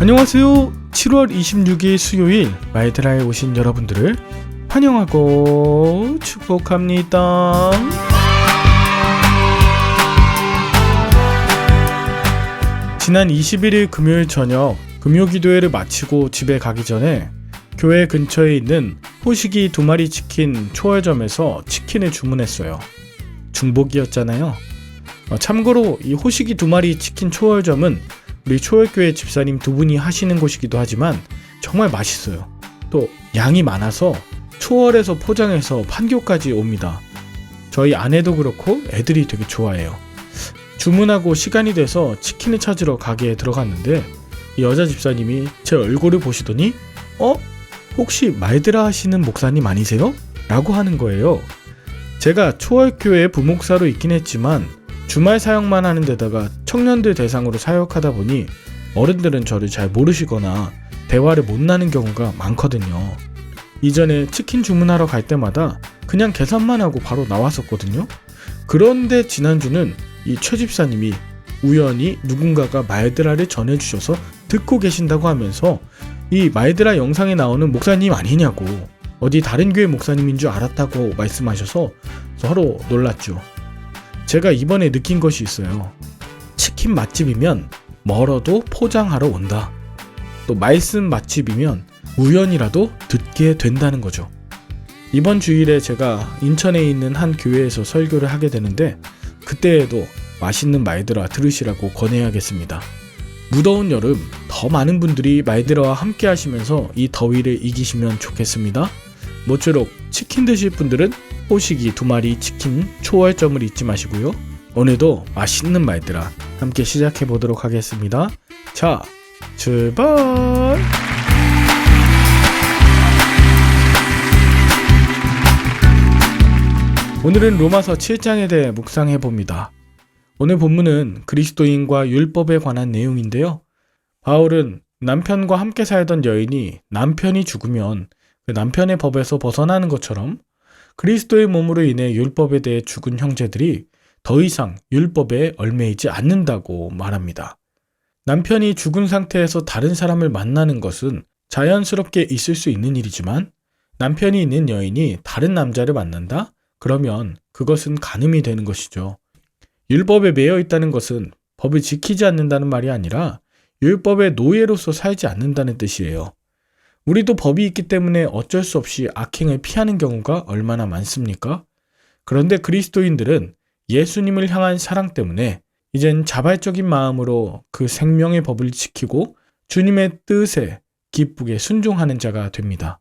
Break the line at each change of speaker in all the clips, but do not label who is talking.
안녕하세요. 7월 26일 수요일 마이드라에 오신 여러분들을 환영하고 축복합니다. 지난 21일 금요일 저녁 금요기도회를 마치고 집에 가기 전에 교회 근처에 있는 호식이 2마리 치킨 초월점에서 치킨을 주문했어요. 중복이었잖아요. 참고로 이 호식이 2마리 치킨 초월점은 우리 초월교회 집사님 2분이 하시는 곳이기도 하지만 정말 맛있어요. 또 양이 많아서 초월해서 포장해서 판교까지 옵니다. 저희 아내도 그렇고 애들이 되게 좋아해요. 주문하고 시간이 돼서 치킨을 찾으러 가게에 들어갔는데 이 여자 집사님이 제 얼굴을 보시더니 혹시 말드라 하시는 목사님 아니세요? 라고 하는 거예요. 제가 초월교회 부목사로 있긴 했지만 주말 사역만 하는 데다가 청년들 대상으로 사역하다 보니 어른들은 저를 잘 모르시거나 대화를 못 나는 경우가 많거든요. 이전에 치킨 주문하러 갈 때마다 그냥 계산만 하고 바로 나왔었거든요. 그런데 지난주는 이 최 집사님이 우연히 누군가가 말드라를 전해주셔서 듣고 계신다고 하면서 이 말드라 영상에 나오는 목사님 아니냐고, 어디 다른 교회 목사님인 줄 알았다고 말씀하셔서 서로 놀랐죠. 제가 이번에 느낀 것이 있어요. 치킨 맛집이면 멀어도 포장하러 온다. 또 말씀 맛집이면 우연이라도 듣게 된다는 거죠. 이번 주일에 제가 인천에 있는 한 교회에서 설교를 하게 되는데 그때에도 맛있는 말드라 들으시라고 권해야겠습니다. 무더운 여름 더 많은 분들이 말드라와 함께 하시면서 이 더위를 이기시면 좋겠습니다. 모쪼록 치킨 드실 분들은 호식이 2마리 치킨 초월점을 잊지 마시고요. 오늘도 맛있는 말드라 함께 시작해 보도록 하겠습니다. 자, 출발! 오늘은 로마서 7장에 대해 묵상해 봅니다. 오늘 본문은 그리스도인과 율법에 관한 내용인데요. 바울은 남편과 함께 살던 여인이 남편이 죽으면 그 남편의 법에서 벗어나는 것처럼 그리스도의 몸으로 인해 율법에 대해 죽은 형제들이 더 이상 율법에 얽매이지 않는다고 말합니다. 남편이 죽은 상태에서 다른 사람을 만나는 것은 자연스럽게 있을 수 있는 일이지만 남편이 있는 여인이 다른 남자를 만난다? 그러면 그것은 간음이 되는 것이죠. 율법에 매여 있다는 것은 법을 지키지 않는다는 말이 아니라 율법의 노예로서 살지 않는다는 뜻이에요. 우리도 법이 있기 때문에 어쩔 수 없이 악행을 피하는 경우가 얼마나 많습니까? 그런데 그리스도인들은 예수님을 향한 사랑 때문에 이젠 자발적인 마음으로 그 생명의 법을 지키고 주님의 뜻에 기쁘게 순종하는 자가 됩니다.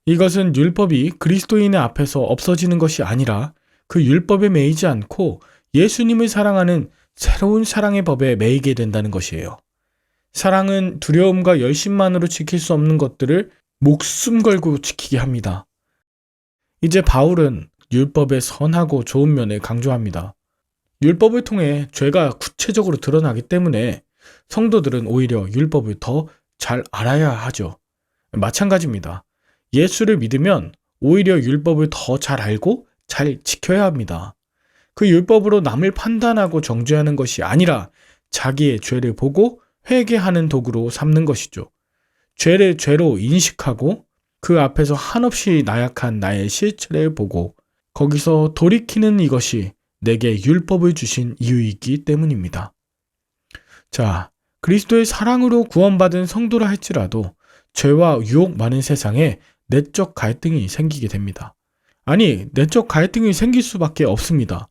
이것은 율법이 그리스도인의 앞에서 없어지는 것이 아니라 그 율법에 매이지 않고 예수님을 사랑하는 새로운 사랑의 법에 매이게 된다는 것이에요. 사랑은 두려움과 열심만으로 지킬 수 없는 것들을 목숨 걸고 지키게 합니다. 이제 바울은 율법의 선하고 좋은 면을 강조합니다. 율법을 통해 죄가 구체적으로 드러나기 때문에 성도들은 오히려 율법을 더 잘 알아야 하죠. 마찬가지입니다. 예수를 믿으면 오히려 율법을 더 잘 알고 잘 지켜야 합니다. 그 율법으로 남을 판단하고 정죄하는 것이 아니라 자기의 죄를 보고 회개하는 도구로 삼는 것이죠. 죄를 죄로 인식하고 그 앞에서 한없이 나약한 나의 실체를 보고 거기서 돌이키는 이것이 내게 율법을 주신 이유이기 때문입니다. 자, 그리스도의 사랑으로 구원받은 성도라 할지라도 죄와 유혹 많은 세상에 내적 갈등이 생기게 됩니다. 아니, 내적 갈등이 생길 수밖에 없습니다.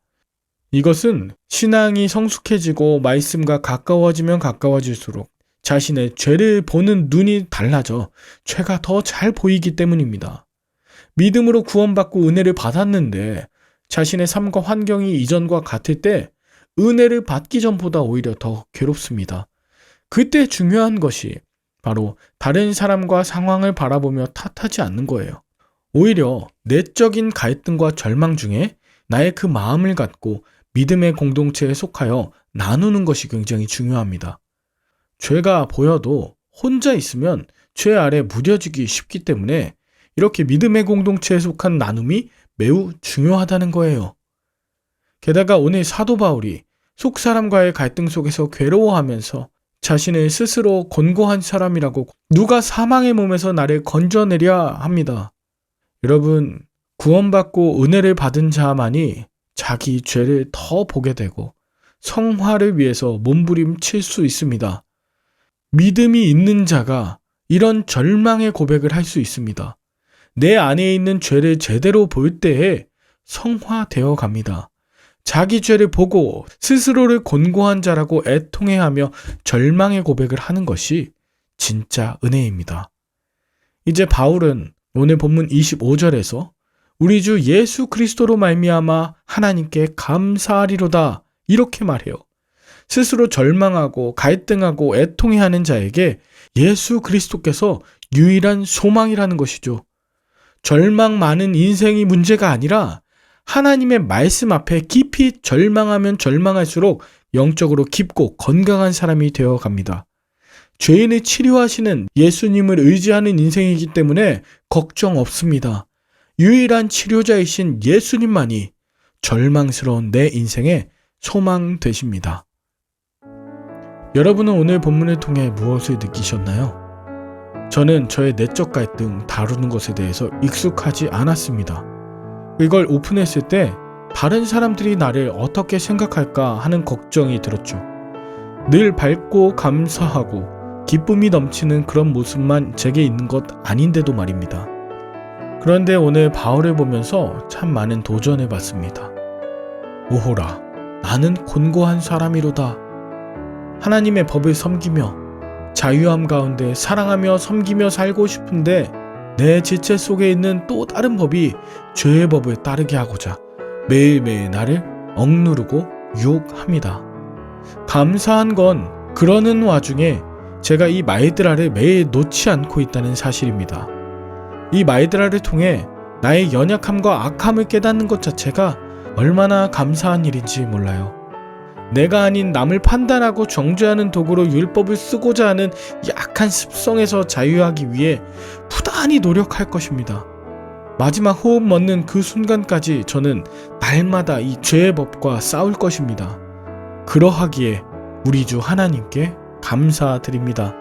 이것은 신앙이 성숙해지고 말씀과 가까워지면 가까워질수록 자신의 죄를 보는 눈이 달라져 죄가 더 잘 보이기 때문입니다. 믿음으로 구원받고 은혜를 받았는데 자신의 삶과 환경이 이전과 같을 때 은혜를 받기 전보다 오히려 더 괴롭습니다. 그때 중요한 것이 바로 다른 사람과 상황을 바라보며 탓하지 않는 거예요. 오히려 내적인 갈등과 절망 중에 나의 그 마음을 갖고 믿음의 공동체에 속하여 나누는 것이 굉장히 중요합니다. 죄가 보여도 혼자 있으면 죄 아래 무뎌지기 쉽기 때문에 이렇게 믿음의 공동체에 속한 나눔이 매우 중요하다는 거예요. 게다가 오늘 사도 바울이 속사람과의 갈등 속에서 괴로워하면서 자신을 스스로 권고한 사람이라고 누가 사망의 몸에서 나를 건져내랴 합니다. 여러분, 구원받고 은혜를 받은 자만이 자기 죄를 더 보게 되고 성화를 위해서 몸부림칠 수 있습니다. 믿음이 있는 자가 이런 절망의 고백을 할 수 있습니다. 내 안에 있는 죄를 제대로 볼 때에 성화되어 갑니다. 자기 죄를 보고 스스로를 곤고한 자라고 애통해하며 절망의 고백을 하는 것이 진짜 은혜입니다. 이제 바울은 오늘 본문 25절에서 우리 주 예수 그리스도로 말미암아 하나님께 감사하리로다 이렇게 말해요. 스스로 절망하고 갈등하고 애통해하는 자에게 예수 그리스도께서 유일한 소망이라는 것이죠. 절망 많은 인생이 문제가 아니라 하나님의 말씀 앞에 깊이 절망하면 절망할수록 영적으로 깊고 건강한 사람이 되어 갑니다. 죄인을 치료하시는 예수님을 의지하는 인생이기 때문에 걱정 없습니다. 유일한 치료자이신 예수님만이 절망스러운 내 인생의 소망 되십니다. 여러분은 오늘 본문을 통해 무엇을 느끼셨나요? 저는 저의 내적 갈등 다루는 것에 대해서 익숙하지 않았습니다. 이걸 오픈했을 때 다른 사람들이 나를 어떻게 생각할까 하는 걱정이 들었죠. 늘 밝고 감사하고 기쁨이 넘치는 그런 모습만 제게 있는 것 아닌데도 말입니다. 그런데 오늘 바울을 보면서 참 많은 도전을 받습니다. 오호라, 나는 곤고한 사람이로다. 하나님의 법을 섬기며 자유함 가운데 사랑하며 섬기며 살고 싶은데 내 지체 속에 있는 또 다른 법이 죄의 법을 따르게 하고자 매일매일 나를 억누르고 유혹합니다. 감사한 건 그러는 와중에 제가 이 마이드라를 매일 놓지 않고 있다는 사실입니다. 이 마이드라를 통해 나의 연약함과 악함을 깨닫는 것 자체가 얼마나 감사한 일인지 몰라요. 내가 아닌 남을 판단하고 정죄하는 도구로 율법을 쓰고자 하는 약한 습성에서 자유하기 위해 부단히 노력할 것입니다. 마지막 호흡 멎는 그 순간까지 저는 날마다 이 죄의 법과 싸울 것입니다. 그러하기에 우리 주 하나님께 감사드립니다.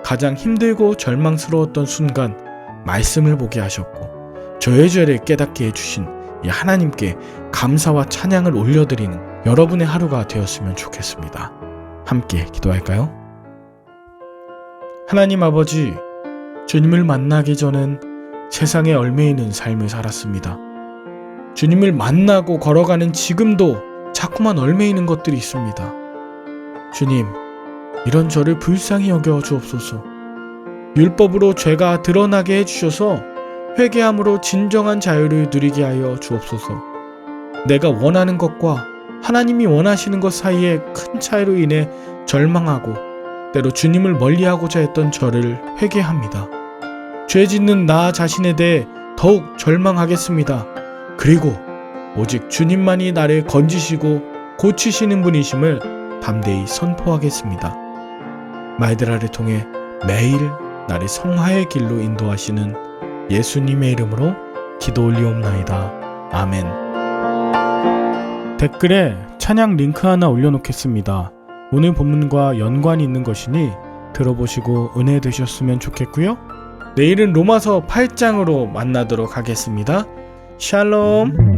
가장 힘들고 절망스러웠던 순간 말씀을 보게 하셨고 저의 죄를 깨닫게 해주신 이 하나님께 감사와 찬양을 올려드리는 여러분의 하루가 되었으면 좋겠습니다. 함께 기도할까요? 하나님 아버지, 주님을 만나기 전엔 세상에 얽매이는 삶을 살았습니다. 주님을 만나고 걸어가는 지금도 자꾸만 얽매이는 것들이 있습니다. 주님, 이런 저를 불쌍히 여겨 주옵소서. 율법으로 죄가 드러나게 해주셔서 회개함으로 진정한 자유를 누리게 하여 주옵소서. 내가 원하는 것과 하나님이 원하시는 것 사이에 큰 차이로 인해 절망하고 때로 주님을 멀리하고자 했던 저를 회개합니다. 죄 짓는 나 자신에 대해 더욱 절망하겠습니다. 그리고 오직 주님만이 나를 건지시고 고치시는 분이심을 담대히 선포하겠습니다. 마이드라를 통해 매일 나를 성화의 길로 인도하시는 예수님의 이름으로 기도 올리옵나이다. 아멘. 댓글에 찬양 링크 하나 올려놓겠습니다. 오늘 본문과 연관이 있는 것이니 들어보시고 은혜 되셨으면 좋겠고요. 내일은 로마서 8장으로 만나도록 하겠습니다. 샬롬.